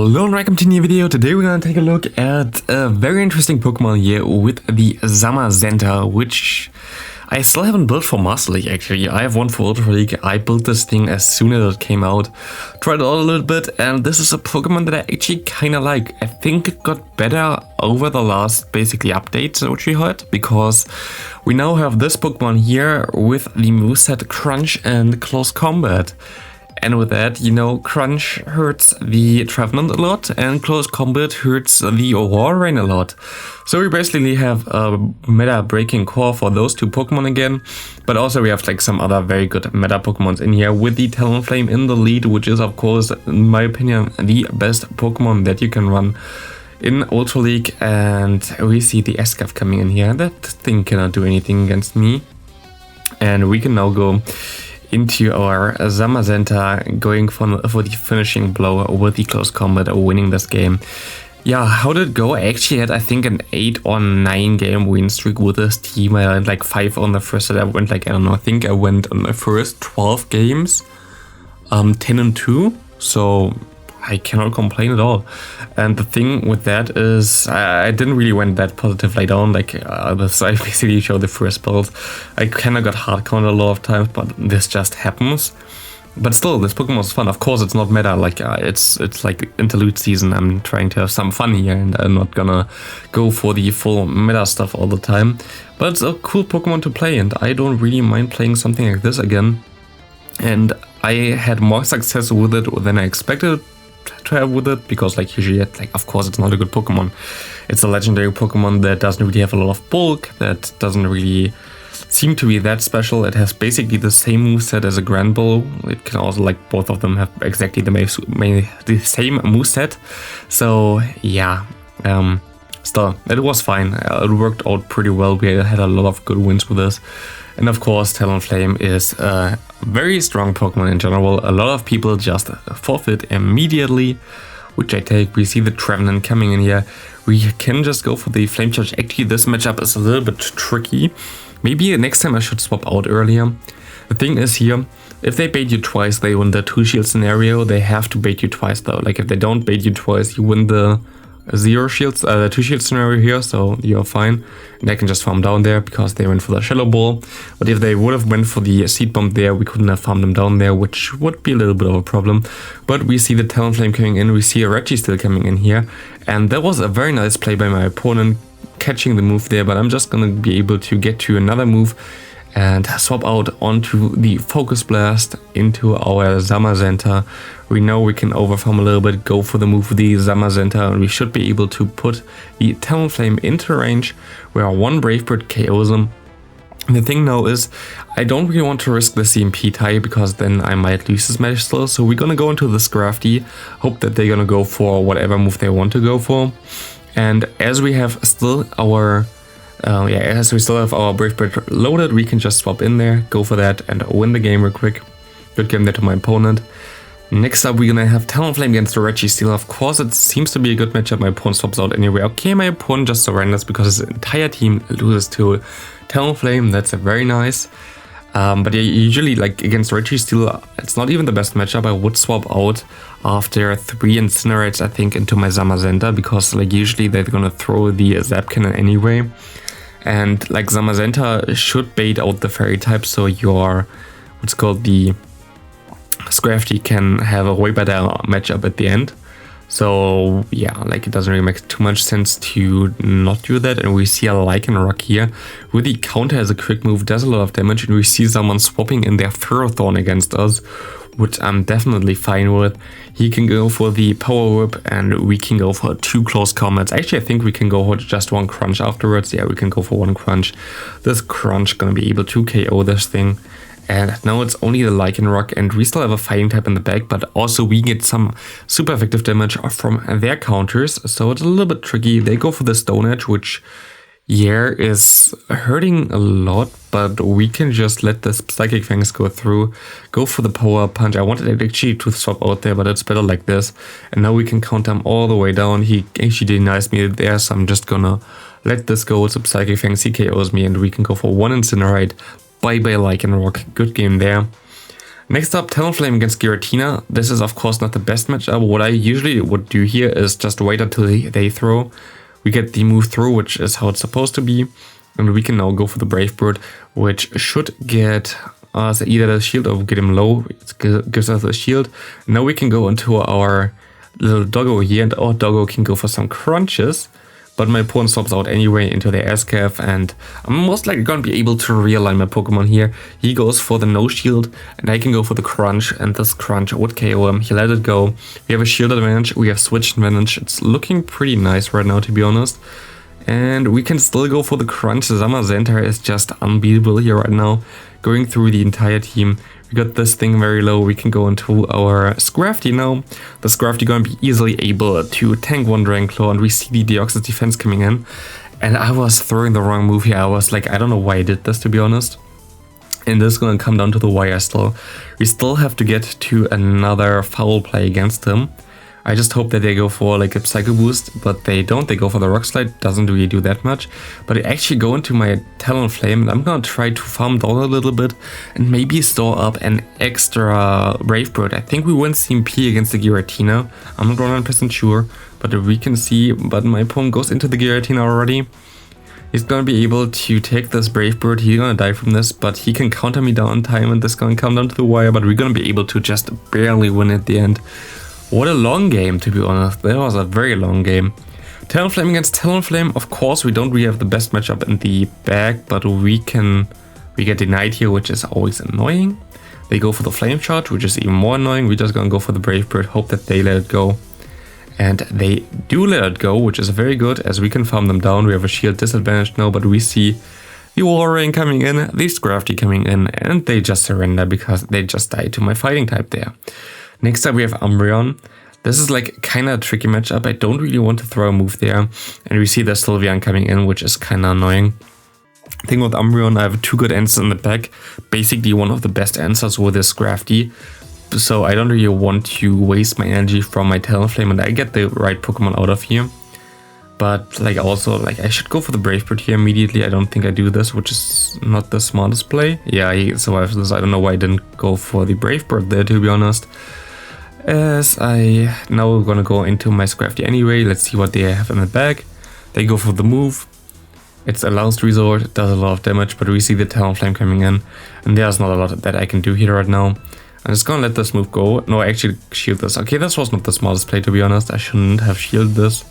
Hello and welcome to a new video. Today we're gonna take a look at a very interesting Pokemon here with the Zamazenta, which I still haven't built for Master League actually. I have one for Ultra League. I built this thing as soon as it came out, tried it out a little bit, and this is a Pokemon that I actually kinda like. I think it got better over the last basically updates which we had, because we now have this Pokemon here with the moveset Crunch and Close Combat. And with that, you know, Crunch hurts the Trevenant a lot, and Close Combat hurts the Walrein a lot. So we basically have a meta-breaking core for those two Pokemon again, but also we have like some other very good meta Pokemons in here, with the Talonflame in the lead, which is of course, in my opinion, the best Pokemon that you can run in Ultra League. And we see the Escaf coming in here. That thing cannot do anything against me. And we can now go into our Zamazenta, going for the finishing blow with the Close Combat, winning this game. Yeah, how did it go? I actually had, I think, an 8 or 9 game win streak with this team. I had like 5 on the first set. I went like, I don't know, I think I went on the first 12 games 10-2, so I cannot complain at all. And the thing with that is I didn't really went that positive later on, like I basically showed the first build. I kind of got hard counted a lot of times, but this just happens. But still, this Pokemon is fun. Of course, it's not meta, like it's like interlude season. I'm trying to have some fun here, and I'm not gonna go for the full meta stuff all the time. But it's a cool Pokemon to play, and I don't really mind playing something like this again. And I had more success with it than I expected to have with it, because like usually, like, of course, it's not a good Pokemon. It's a legendary Pokemon that doesn't really have a lot of bulk, that doesn't really seem to be that special. It has basically the same moveset as a Granbull. It can also, like, both of them have exactly the same moveset. So yeah, still, it was fine. It worked out pretty well. We had a lot of good wins with this. And of course, Talonflame is a very strong Pokemon in general. A lot of people just forfeit immediately, which I take. We see the Trevenant coming in here. We can just go for the Flame Charge. Actually, this matchup is a little bit tricky. Maybe next time I should swap out earlier. The thing is here, if they bait you twice, they win the 2-shield scenario. They have to bait you twice though. Like if they don't bait you twice, you win the 2-shield scenario here, so you're fine. And I can just farm down there because they went for the Shallow Ball. But if they would have went for the Seed Bomb there, we couldn't have farmed them down there, which would be a little bit of a problem. But we see the Talonflame coming in, we see a Registeel coming in here. And that was a very nice play by my opponent, catching the move there. But I'm just gonna be able to get to another move and swap out onto the Focus Blast into our Zamazenta. We know we can overfarm a little bit, go for the move with the Zamazenta, and we should be able to put the Talonflame into range where one Brave Bird KOs him. The thing now is, I don't really want to risk the CMP tie, because then I might lose this match still. So we're gonna go into this Crafty, hope that they're gonna go for whatever move they want to go for. And as we have still our as we still have our Brave Bird loaded, we can just swap in there, go for that, and win the game real quick. Good game there to my opponent. Next up, we're gonna have Talonflame against the Registeel. Of course, it seems to be a good matchup. My opponent swaps out anyway. Okay, my opponent just surrenders because his entire team loses to Talonflame. That's a very nice. But yeah, usually, like against Registeel, it's not even the best matchup. I would swap out after 3 Incinerates, I think, into my Zamazenta, because like usually they're gonna throw the Zap Cannon anyway. And like Zamazenta should bait out the Fairy type, so your what's called the Scrafty can have a way better matchup at the end. So yeah, like it doesn't really make too much sense to not do that. And we see a Lycanroc here with the counter as a quick move, does a lot of damage, and we see someone swapping in their Ferrothorn against us, which I'm definitely fine with. He can go for the Power Whip, and we can go for 2 Close Combats. Actually, I think we can go for just 1 Crunch afterwards. Yeah, we can go for 1 Crunch. This Crunch gonna be able to KO this thing. And now it's only the Lycanroc, and we still have a Fighting type in the back, but also we get some super effective damage from their counters, so it's a little bit tricky. They go for the Stone Edge, which, yeah, is hurting a lot, but we can just let the Psychic Fangs go through, go for the Power Punch. I wanted it actually to swap out there, but it's better like this. And now we can count him all the way down. He actually denies me there, so I'm just gonna let this go with some Psychic Fangs. He KOs me, and we can go for 1 Incinerate. Bye-bye Lycanroc. Good game there. Next up, Talonflame against Giratina. This is of course not the best matchup. What I usually would do here is just wait until they throw. We get the move through, which is how it's supposed to be. And we can now go for the Brave Bird, which should get us either the shield or get him low. It gives us a shield. Now we can go into our little doggo here, and our doggo can go for some crunches. But my opponent swaps out anyway into the Ascav, and I'm most likely going to be able to realign my Pokemon here. He goes for the no shield, and I can go for the crunch, and this crunch would KO him. He let it go. We have a shield advantage, we have switch advantage. It's looking pretty nice right now, to be honest. And we can still go for the crunch. Zamazenta is just unbeatable here right now, going through the entire team. We got this thing very low. We can go into our Scrafty now. The Scrafty gonna be easily able to tank one Dragon Claw, and we see the Deoxys defense coming in. And I was throwing the wrong move here. I was like, I don't know why I did this, to be honest. And this is gonna come down to the wire still. We still have to get to another foul play against him. I just hope that they go for like a Psycho Boost, but they don't. They go for the Rock Slide, doesn't really do that much. But I actually go into my Talonflame, and I'm gonna try to farm down a little bit and maybe store up an extra Brave Bird. I think we win CMP against the Giratina. I'm not 100% sure, but we can see. But my opponent goes into the Giratina already. He's gonna be able to take this Brave Bird. He's gonna die from this, but he can counter me down in time, and this is gonna come down to the wire. But we're gonna be able to just barely win at the end. What a long game, to be honest. That was a very long game. Talonflame against Talonflame. Of course, we don't really have the best matchup in the bag, but we get denied here, which is always annoying. They go for the Flame Charge, which is even more annoying. We're just gonna go for the Brave Bird, hope that they let it go. And they do let it go, which is very good, as we can farm them down. We have a shield disadvantage now, but we see the Walrein coming in, the Scrafty coming in, and they just surrender because they just died to my fighting type there. Next up we have Umbreon. This is like kind of a tricky matchup. I don't really want to throw a move there. And we see the Sylveon coming in, which is kind of annoying. Thing with Umbreon, I have two good answers in the back. Basically one of the best answers with this Scrafty. So I don't really want to waste my energy from my Talonflame, and I get the right Pokemon out of here. But like also, like I should go for the Brave Bird here immediately. I don't think I do this, which is not the smartest play. Yeah, he survives this. I don't know why I didn't go for the Brave Bird there, to be honest. As I now gonna go into my Scrafty anyway. Let's see what they have in the bag. They go for the move. It's a last resort, it does a lot of damage, but we see the Talonflame coming in, and there's not a lot that I can do here right now. I'm just gonna let this move go. No, actually shield this. Okay, this was not the smartest play, to be honest. I shouldn't have shielded this,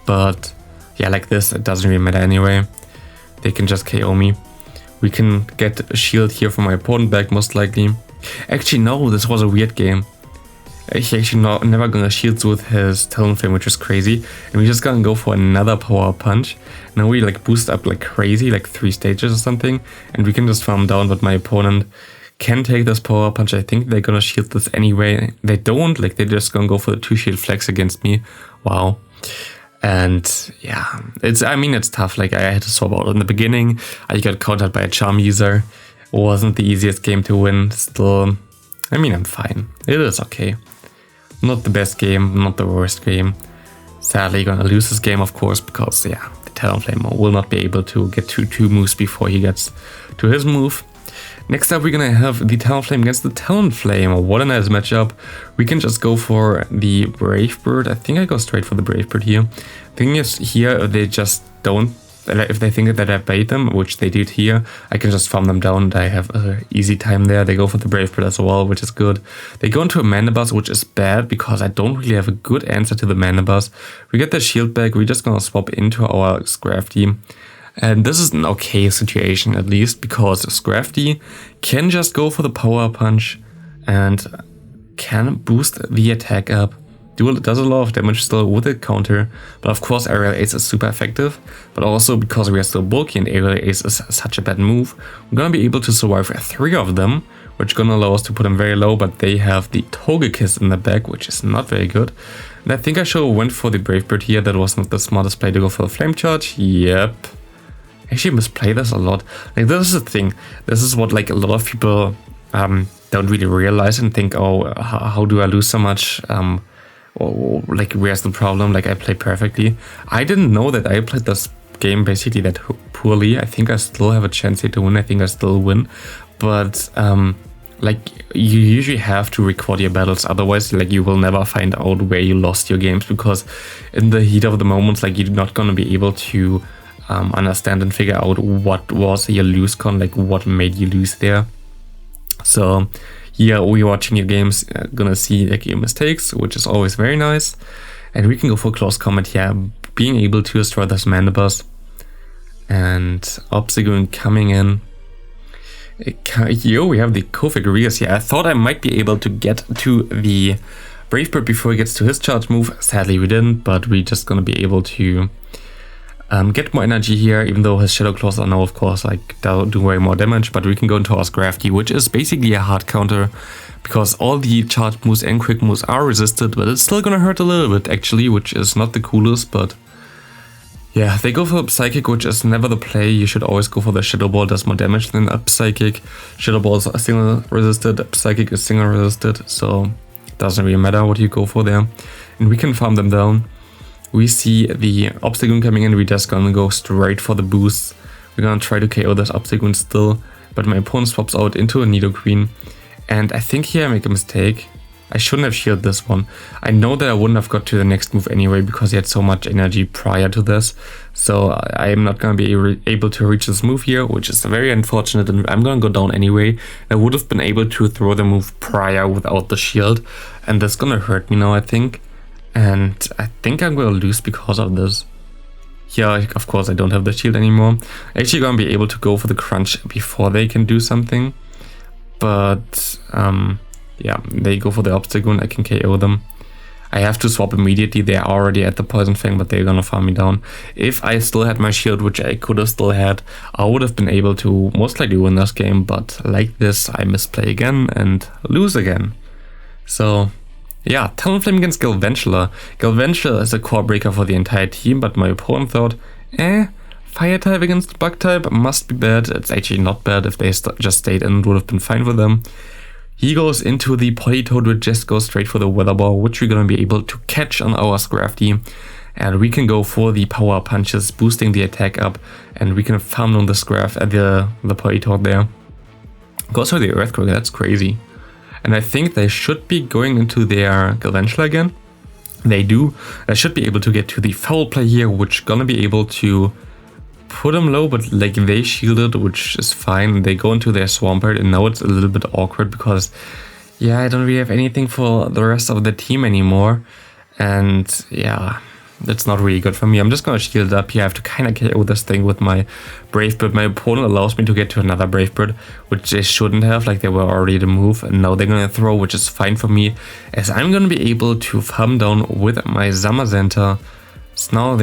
but yeah, like this, it doesn't really matter anyway. They can just KO me. We can get a shield here from my opponent back, most likely. Actually, no, this was a weird game. He's actually never gonna shield with his Talonflame, which is crazy. And we're just gonna go for another power punch. Now we like boost up like crazy, like 3 stages or something. And we can just farm down, but my opponent can take this power punch. I think they're gonna shield this anyway. They don't, like they're just gonna go for the 2 shield flex against me. Wow. And yeah, it's tough. Like I had to swap out in the beginning. I got countered by a Charm user. It wasn't the easiest game to win. Still, I'm fine. It is okay. Not the best game, not the worst game. Sadly gonna lose this game, of course, because yeah, the Talonflame will not be able to get to 2 moves before he gets to his move. Next up we're gonna have the Talonflame against the Talonflame. What a nice matchup. We can just go for the Brave Bird. I think I go straight for the Brave Bird here. Thing is, here they just don't, if they think that I bait them, which they did here, I can just farm them down and I have an easy time there. They go for the Brave Bird as well, which is good. They go into a Manabuzz, which is bad because I don't really have a good answer to the Manabuzz. We get the shield back, we're just gonna swap into our Scrafty. And this is an okay situation, at least, because Scrafty can just go for the power punch and can boost the attack up. Does a lot of damage still with a counter, but of course Aerial Ace is super effective, but also because we are still bulky and Aerial Ace is such a bad move, we're gonna be able to survive 3 of them, which is gonna allow us to put them very low, but they have the Togekiss in the back, which is not very good. And I think I should have went for the Brave Bird here. That was not the smartest play to go for the Flame Charge. Yep. I actually misplay this a lot. Like this is the thing. This is what like a lot of people don't really realize and think, oh, how do I lose so much? Or like where's the problem? Like I play perfectly. I didn't know that I played this game basically that poorly. I think I still have a chance here to win. I think I still win, but like you usually have to record your battles, otherwise like you will never find out where you lost your games, because in the heat of the moments like you're not gonna be able to understand and figure out what was your lose con, like what made you lose there. So here we watching your games, gonna see like your mistakes, which is always very nice. And we can go for close combat here, being able to destroy this Mandibus. And Obstagoon coming in. Here we have the Kovic Rears here. I thought I might be able to get to the Brave Bird before he gets to his charge move. Sadly we didn't, but we're just gonna be able to get more energy here, even though his Shadow Claws are now of course like do way more damage. But we can go into our Scrafty, which is basically a hard counter, because all the charge moves and quick moves are resisted, but it's still gonna hurt a little bit actually, which is not the coolest. But yeah, they go for Psychic, which is never the play. You should always go for the Shadow Ball, does more damage than Up Psychic. Shadow Ball is single resisted, Up Psychic is single resisted, so it doesn't really matter what you go for there. And we can farm them down. We see the Obstagoon coming in, we're just gonna go straight for the boost. We're gonna try to KO this Obstagoon still, but my opponent swaps out into a Nidoqueen. And I think here I make a mistake. I shouldn't have shielded this one. I know that I wouldn't have got to the next move anyway, because he had so much energy prior to this. So I am not going to be able to reach this move here, which is very unfortunate, and I'm going to go down anyway. I would have been able to throw the move prior without the shield, and that's going to hurt me now, I think. And I think I'm going to lose because of this. Yeah, of course I don't have the shield anymore. Actually going to be able to go for the crunch before they can do something. But yeah, they go for the Obstagoon, I can KO them. I have to swap immediately, they are already at the Poison Fang, but they're gonna farm me down. If I still had my shield, which I could have still had, I would have been able to most likely win this game, but like this, I misplay again and lose again. So yeah, Talonflame against Galvantula. Galvantula is a core breaker for the entire team, but my opponent thought, Fire type against Bug type must be bad. It's actually not bad. If they just stayed in, it would have been fine for them. He goes into the Politoed, which just goes straight for the Weather Ball, which we're going to be able to catch on our Scrafty. And we can go for the Power Punches, boosting the attack up. And we can farm down the Scraf at the Politoed there. Goes for the Earthquake, that's crazy. And I think they should be going into their Galvantula again. They do. I should be able to get to the Foul Play here, which gonna be able to put them low, but like they shielded, which is fine. They go into their Swampert, and now it's a little bit awkward because, yeah, I don't really have anything for the rest of the team anymore. And yeah, that's not really good for me. I'm just gonna shield it up here. I have to kind of KO this thing with my Brave Bird. My opponent allows me to get to another Brave Bird, which they shouldn't have, like they were already the move, and now they're gonna throw, which is fine for me, as I'm gonna be able to farm down with my Zamazenta, snarl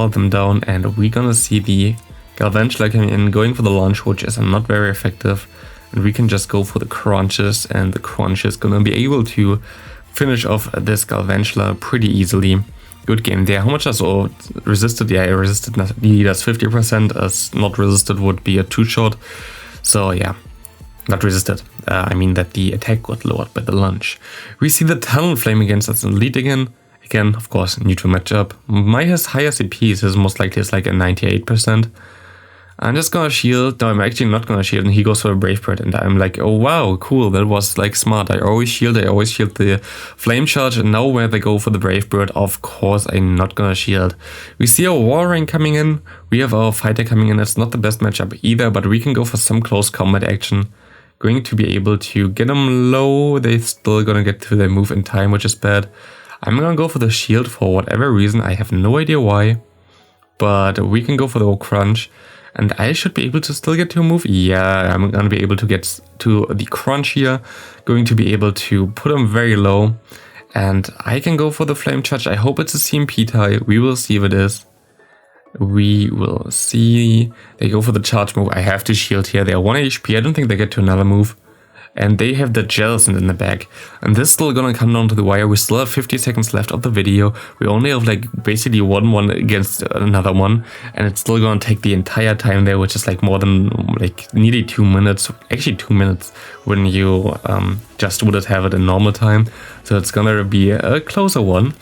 them down, and we're gonna see the Galvantula coming in, going for the launch, which is not very effective, and we can just go for the crunches, and the crunch is gonna be able to finish off this Galvantula pretty easily. Good game there. How much does resisted? Yeah, I resisted nearly does 50%, as not resisted would be a 2-shot. So yeah, not resisted. I mean that the attack got lowered by the launch. We see the Talonflame against us elite again. Again, of course, neutral matchup. My higher CP is most likely is like a 98%. I'm just gonna shield. No, I'm actually not gonna shield, and he goes for a Brave Bird, and I'm like, oh wow, cool, that was like smart. I always shield the Flame Charge, and now where they go for the Brave Bird, of course I'm not gonna shield. We see our Walrein coming in, we have our Fighter coming in. It's not the best matchup either, but we can go for some close combat action. Going to be able to get them low. They're still gonna get to their move in time, which is bad. I'm gonna go for the shield for whatever reason, I have no idea why, but we can go for the crunch. And I should be able to still get to a move. Yeah, I'm going to be able to get to the crunch here. Going to be able to put them very low. And I can go for the Flame Charge. I hope it's a CMP type. We will see if it is. We will see. They go for the charge move. I have to shield here. They are 1 HP. I don't think they get to another move. And they have the Jellicent in the back. And this is still gonna come down to the wire. We still have 50 seconds left of the video. We only have like basically one against another one. And it's still gonna take the entire time there, which is like more than like nearly 2 minutes. Actually 2 minutes when you just wouldn't have it in normal time. So it's gonna be a closer one.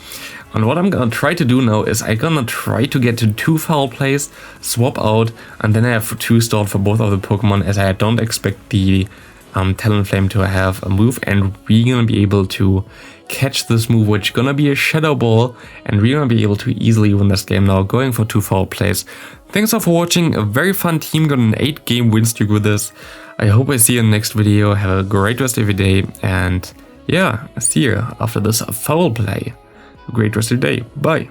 And what I'm gonna try to do now is I'm gonna try to get to 2 foul plays, swap out, and then I have 2 stored for both of the Pokemon, as I don't expect the Talonflame to have a move, and we're gonna be able to catch this move, which is gonna be a Shadow Ball, and we're gonna be able to easily win this game now, going for 2 foul plays. Thanks all for watching. A very fun team, got an 8-game win streak with this. I hope I see you in the next video. Have a great rest of your day, and yeah, see you after this foul play. A great rest of your day. Bye.